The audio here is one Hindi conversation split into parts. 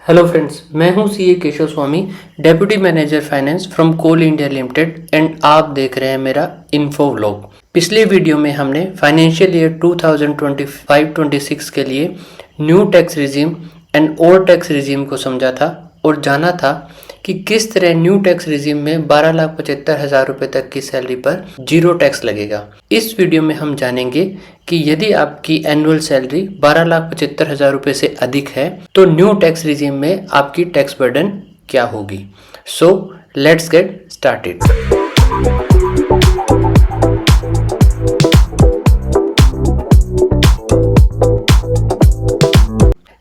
हेलो फ्रेंड्स, मैं हूं CA Keshav Swami, deputy manager finance from Coal India limited and आप देख रहे हैं मेरा इन्फो व्लॉग। पिछले वीडियो में हमने फाइनेंशियल ईयर 2025-26 के लिए new tax regime and old tax regime को समझा था और जाना था कि किस तरह न्यू टैक्स रिजीम में 12,75,000 रुपये तक की सैलरी पर जीरो टैक्स लगेगा। इस वीडियो में हम जानेंगे कि यदि आपकी एनुअल सैलरी 12,75,000 रुपये से अधिक है तो न्यू टैक्स रिजीम में आपकी टैक्स बर्डन क्या होगी। So let's get started.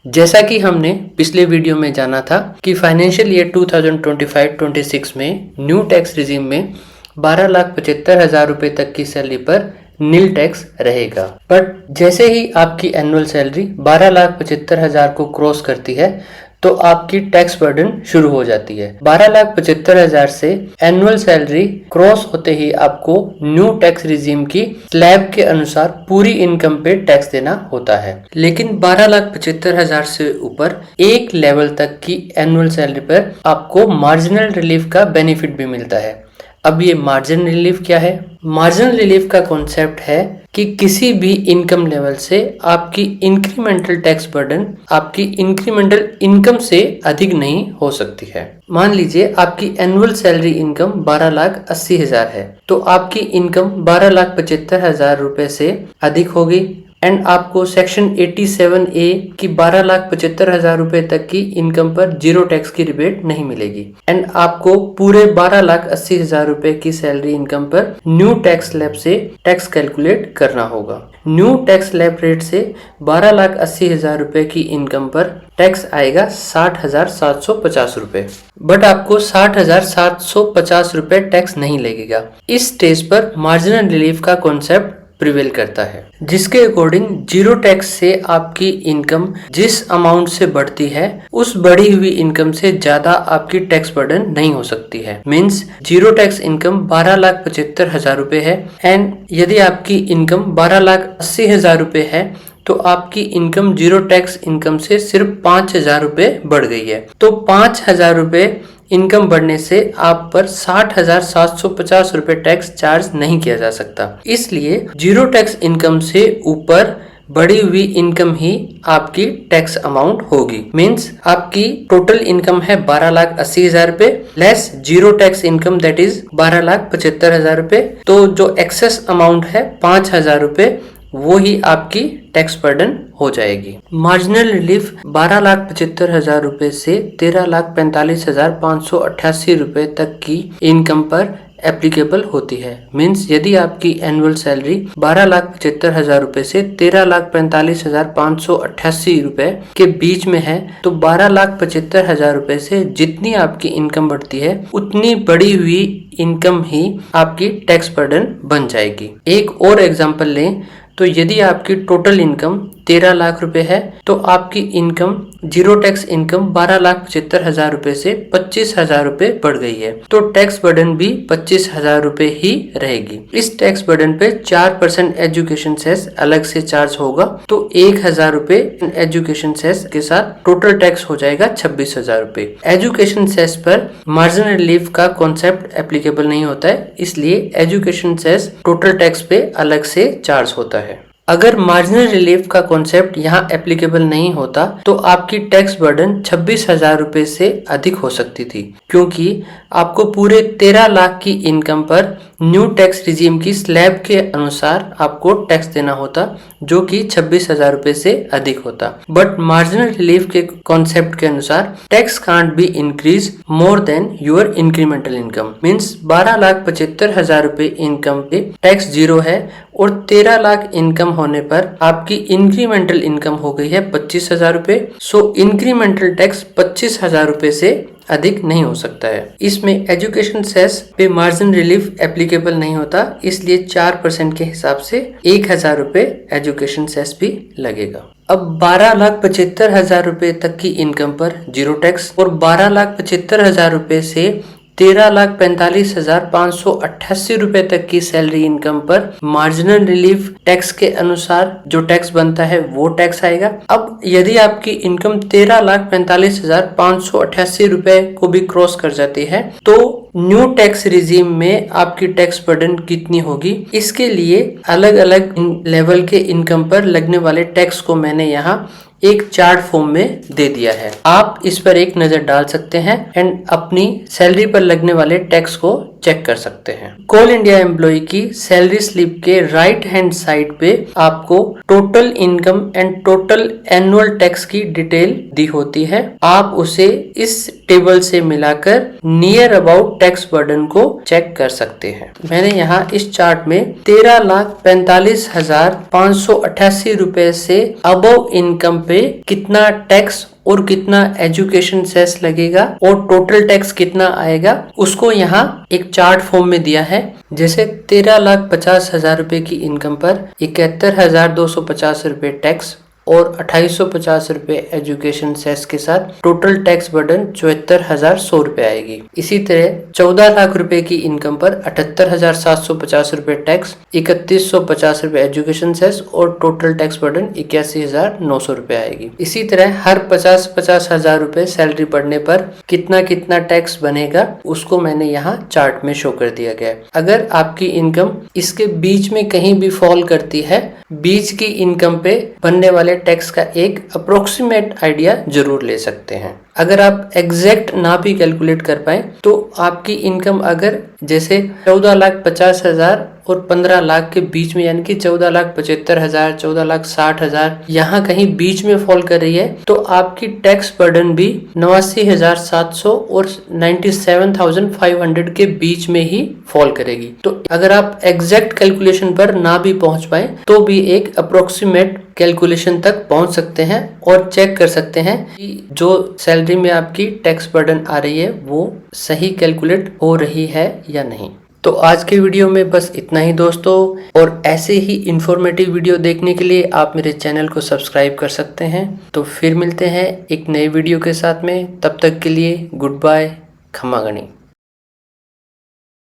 जैसा कि हमने पिछले वीडियो में जाना था कि फाइनेंशियल ईयर 2025-26 में न्यू टैक्स रिजीम में 12,75,000 रुपये तक की सैलरी पर नील टैक्स रहेगा। बट जैसे ही आपकी एनुअल सैलरी 12,75,000 को क्रॉस करती है तो आपकी टैक्स बर्डन शुरू हो जाती है। 12,75,000 से एनुअल सैलरी क्रॉस होते ही आपको न्यू टैक्स रिजीम की स्लैब के अनुसार पूरी इनकम पे टैक्स देना होता है। लेकिन 12,75,000 से ऊपर एक लेवल तक की एनुअल सैलरी पर आपको मार्जिनल रिलीफ का बेनिफिट भी मिलता है। अब ये मार्जिनल रिलीफ क्या है? मार्जिनल रिलीफ का कॉन्सेप्ट है कि किसी भी इनकम लेवल से आपकी इंक्रीमेंटल टैक्स बर्डन आपकी इंक्रीमेंटल इनकम से अधिक नहीं हो सकती है। मान लीजिए आपकी एनुअल सैलरी इनकम 12,80,000 है तो आपकी इनकम 12,75,000 रुपए से अधिक होगी एंड आपको सेक्शन 87A की 12,75,000 रुपए तक की इनकम पर जीरो टैक्स की रिबेट नहीं मिलेगी एंड आपको पूरे 12,80,000 रुपए की सैलरी इनकम पर न्यू टैक्स स्लैब से टैक्स कैलकुलेट करना होगा। न्यू टैक्स स्लैब रेट से 12,80,000 रुपए की इनकम पर टैक्स आएगा 60,750 रुपए। बट आपको 60,750 रुपए टैक्स नहीं लगेगा। इस स्टेज पर मार्जिनल रिलीफ का कॉन्सेप्ट प्रिवेल करता है, जिसके अकॉर्डिंग जीरो टैक्स से आपकी इनकम जिस अमाउंट से बढ़ती है उस बढ़ी हुई इनकम से ज्यादा आपकी टैक्स बर्डन नहीं हो सकती है। मींस जीरो टैक्स इनकम 12,75,000 रुपए है एंड यदि आपकी इनकम 12,80,000 रुपए है तो आपकी इनकम जीरो टैक्स इनकम से सिर्फ 5,000 रुपए बढ़ गई है। तो 5,000 रुपए इनकम बढ़ने से आप पर 60,750 रुपए टैक्स चार्ज नहीं किया जा सकता। इसलिए जीरो टैक्स इनकम से ऊपर बढ़ी हुई इनकम ही आपकी टैक्स अमाउंट होगी। मींस आपकी टोटल इनकम है 12,80,000 रुपए less zero tax income that is 12,75,000 रुपए। तो जो एक्सेस अमाउंट है 5,000 रुपए वो ही आपकी टैक्स बर्डन हो जाएगी। मार्जिनल रिलीफ 12,75,000 रुपए से 13,45,588 रुपए तक की इनकम पर एप्लीकेबल होती है। मींस यदि आपकी एनुअल सैलरी 12,75,000 रुपए से 13,45,588 रुपए के बीच में है तो 12,75,000 रुपए से जितनी आपकी इनकम बढ़ती है उतनी बढ़ी हुई इनकम ही आपकी टैक्स बर्डन बन जाएगी। एक और एग्जांपल लें तो यदि आपकी टोटल इनकम 13 लाख रुपए है तो आपकी इनकम जीरो टैक्स इनकम 12,75,000 रुपए से 25,000 रुपए बढ़ गई है तो टैक्स बर्डन भी 25,000 रुपए ही रहेगी। इस टैक्स बर्डन पे 4% एजुकेशन सेस अलग से चार्ज होगा तो 1,000 रुपए एजुकेशन सेस के साथ टोटल टैक्स हो जाएगा 26,000 रुपए। एजुकेशन सेस पर मार्जिनल रिलीफ का कॉन्सेप्ट एप्लीकेबल नहीं होता है, इसलिए एजुकेशन सेस टोटल टैक्स पे अलग से चार्ज होता है। अगर मार्जिनल रिलीफ का कॉन्सेप्ट यहाँ एप्लीकेबल नहीं होता तो आपकी टैक्स बर्डन 26,000 रुपए से अधिक हो सकती थी, क्योंकि आपको पूरे 13 लाख की इनकम पर न्यू टैक्स रिजीम की स्लैब के अनुसार आपको टैक्स देना होता जो कि 26,000 रुपए से अधिक होता। बट मार्जिनल रिलीफ के कॉन्सेप्ट के अनुसार tax can't be increase more than your incremental income. Means 12,75,000 रुपए इनकम पे टैक्स जीरो है और 13 लाख इनकम होने पर आपकी इंक्रीमेंटल इनकम हो गई है 25,000 रुपए। सो इंक्रीमेंटल टैक्स 25,000 रुपए से अधिक नहीं हो सकता है। इसमें एजुकेशन सेस पे मार्जिन रिलीफ एप्लीकेबल नहीं होता, इसलिए 4% के हिसाब से 1,000 रुपए एजुकेशन सेस भी लगेगा। अब 12,75,000 रुपए तक की इनकम पर जीरो टैक्स और 12,75,000 रुपए से 13,45,588 रुपए तक की सैलरी इनकम पर मार्जिनल रिलीफ टैक्स के अनुसार जो टैक्स बनता है वो टैक्स आएगा। अब यदि आपकी इनकम 13,45,588 रुपए को भी क्रॉस कर जाती है तो न्यू टैक्स रिजीम में आपकी टैक्स बर्डन कितनी होगी, इसके लिए अलग अलग लेवल के इनकम पर लगने वाले टैक्स को मैंने यहाँ एक चार्ट फॉर्म में दे दिया है। आप इस पर एक नजर डाल सकते हैं एंड अपनी सैलरी पर लगने वाले टैक्स को चेक कर सकते हैं। कोल इंडिया एम्प्लॉय की सैलरी स्लिप के राइट हैंड साइड पे आपको total income and total annual tax की डिटेल दी होती है। आप उसे इस टेबल से मिलाकर नियर अबाउट टैक्स बर्डन को चेक कर सकते हैं। मैंने यहाँ इस चार्ट में 13,45,588 रुपए से अबव इनकम पे कितना टैक्स और कितना एजुकेशन सेस लगेगा और टोटल टैक्स कितना आएगा उसको यहाँ एक चार्ट फॉर्म में दिया है। जैसे 13,50,000 रुपए की इनकम पर 71,250 रुपए टैक्स और 2,850 रुपए एजुकेशन सेस के साथ टोटल टैक्स बर्डन 74,100 रुपए आएगी। इसी तरह 14 लाख रुपए की इनकम पर 78,750 रुपए टैक्स, 3,150 रुपए एजुकेशन सेस और टोटल टैक्स बर्डन 81,900 रुपए आएगी। इसी तरह हर 50,000 रुपए सैलरी बढ़ने पर कितना कितना टैक्स बनेगा उसको मैंने यहाँ चार्ट में शो कर दिया गया है। अगर आपकी इनकम इसके बीच में कहीं भी फॉल करती है, बीच की इनकम पे बनने वाले टैक्स का एक अप्रोक्सीमेट आइडिया जरूर ले सकते हैं। अगर आप एग्जैक्ट ना भी कैलकुलेट कर पाए तो आपकी इनकम अगर जैसे 14,50,000 और 15 लाख के बीच में यानी कि 14,75,000, 14,60,000 यहाँ कहीं बीच में फॉल कर रही है तो आपकी टैक्स बर्डन भी 89,700 और 97,500 के बीच में ही फॉल करेगी। तो अगर आप एग्जैक्ट कैलकुलेशन पर ना भी पहुंच पाए तो भी एक अप्रोक्सीमेट कैलकुलेशन तक पहुंच सकते हैं और चेक कर सकते हैं कि जो सैलरी में आपकी टैक्स बर्डन आ रही है वो सही कैलकुलेट हो रही है या नहीं। तो आज के वीडियो में बस इतना ही दोस्तों, और ऐसे ही इंफॉर्मेटिव वीडियो देखने के लिए आप मेरे चैनल को सब्सक्राइब कर सकते हैं। तो फिर मिलते हैं एक नए वीडियो के साथ में, तब तक के लिए गुड बाय, खमा गणी।